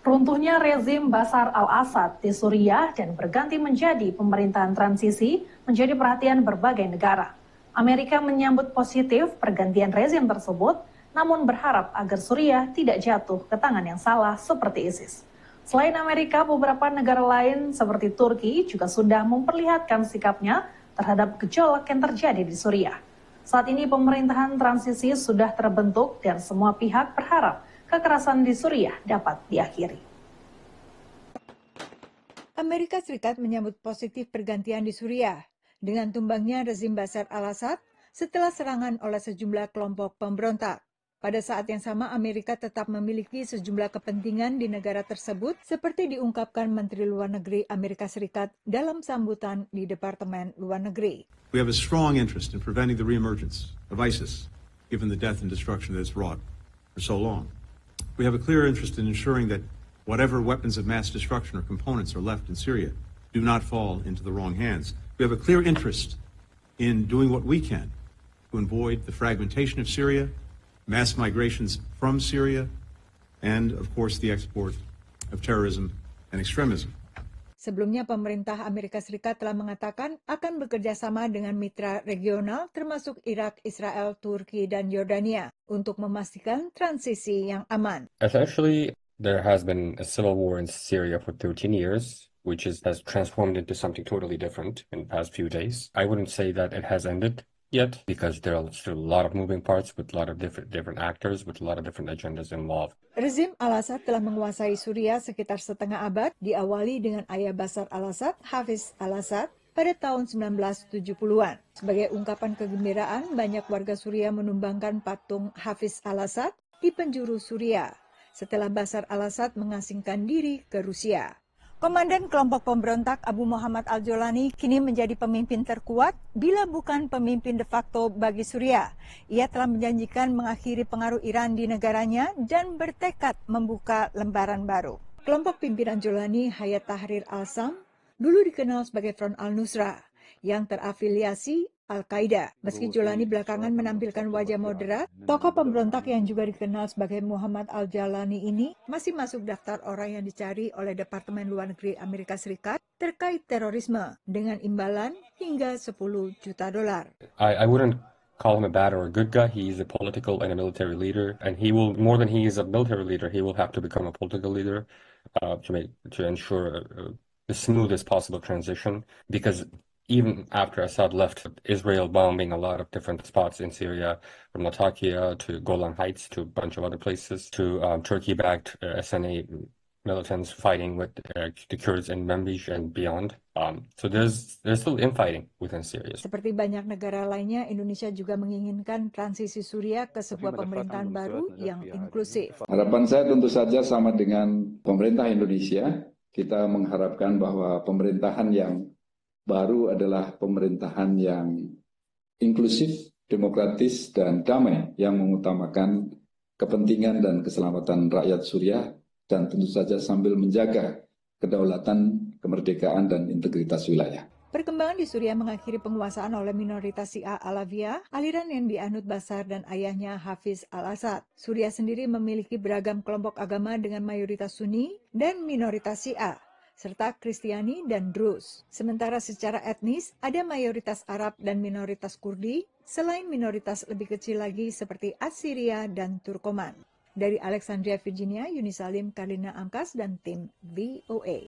Runtuhnya rezim Bashar al-Assad di Suriah dan berganti menjadi pemerintahan transisi menjadi perhatian berbagai negara. Amerika menyambut positif pergantian rezim tersebut, namun berharap agar Suriah tidak jatuh ke tangan yang salah seperti ISIS. Selain Amerika, beberapa negara lain seperti Turki juga sudah memperlihatkan sikapnya terhadap gejolak yang terjadi di Suriah. Saat ini pemerintahan transisi sudah terbentuk dan semua pihak berharap kekerasan di Suriah dapat diakhiri. Amerika Serikat menyambut positif pergantian di Suriah dengan tumbangnya rezim Bashar al-Assad setelah serangan oleh sejumlah kelompok pemberontak. Pada saat yang sama, Amerika tetap memiliki sejumlah kepentingan di negara tersebut seperti diungkapkan Menteri Luar Negeri Amerika Serikat dalam sambutan di Departemen Luar Negeri. We have a strong interest in preventing the reemergence of ISIS, given the death and destruction that it's wrought for so long. We have a clear interest in ensuring that whatever weapons of mass destruction or components are left in Syria do not fall into the wrong hands. We have a clear interest in doing what we can to avoid the fragmentation of Syria, mass migrations from Syria, and, of course, the export of terrorism and extremism. Sebelumnya, pemerintah Amerika Serikat telah mengatakan akan bekerja sama dengan mitra regional termasuk Irak, Israel, Turki, dan Yordania untuk memastikan transisi yang aman. Essentially, there has been a civil war in Syria for 13 years, which has transformed into something totally different in the past few days. I wouldn't say that it has ended yet, because there are still a lot of moving parts with a lot of different actors with a lot of different agendas involved. Rezim al-Assad telah menguasai Suriah sekitar setengah abad, diawali dengan ayah Bashar al-Assad, Hafiz al-Assad, pada tahun 1970-an. Sebagai ungkapan kegembiraan, banyak warga Suriah menumbangkan patung Hafiz al-Assad di penjuru Suriah setelah Bashar al-Assad mengasingkan diri ke Rusia. Komandan kelompok pemberontak Abu Muhammad al-Jolani kini menjadi pemimpin terkuat bila bukan pemimpin de facto bagi Suriah. Ia telah menjanjikan mengakhiri pengaruh Iran di negaranya dan bertekad membuka lembaran baru. Kelompok pimpinan Jolani, Hayat Tahrir al-Sham, dulu dikenal sebagai Front al-Nusra yang terafiliasi Al-Qaeda. Meski Jolani belakangan menampilkan wajah moderat, tokoh pemberontak yang juga dikenal sebagai Muhammad al-Jalani ini masih masuk daftar orang yang dicari oleh Departemen Luar Negeri Amerika Serikat terkait terorisme dengan imbalan hingga $10 juta. I wouldn't call him a bad or a good guy. He is a political and a military leader, and he will, more than he is a military leader, he will have to become a political leader to ensure the smoothest possible transition, because even after Assad left, Israel bombing a lot of different spots in Syria, from Latakia to Golan Heights to a bunch of other places, to Turkey-backed SNA militants fighting with the Kurds in Manbij and beyond. So there's still infighting within Syria. Seperti banyak negara lainnya, Indonesia juga menginginkan transisi Suriah ke sebuah pemerintahan baru yang inklusif. Harapan saya tentu saja sama dengan pemerintah Indonesia. Kita mengharapkan bahwa pemerintahan yang baru adalah pemerintahan yang inklusif, demokratis, dan damai yang mengutamakan kepentingan dan keselamatan rakyat Suriah dan tentu saja sambil menjaga kedaulatan, kemerdekaan, dan integritas wilayah. Perkembangan di Suriah mengakhiri penguasaan oleh minoritas Syiah Alawiyah, aliran yang dianut Bashar dan ayahnya Hafiz al-Assad. Suriah sendiri memiliki beragam kelompok agama dengan mayoritas Sunni dan minoritas Syiah, serta Kristiani dan Druze. Sementara secara etnis, ada mayoritas Arab dan minoritas Kurdi, selain minoritas lebih kecil lagi seperti Assyria dan Turkoman. Dari Alexandria, Virginia, Yuni Salim, Karlina Amkas, dan tim VOA.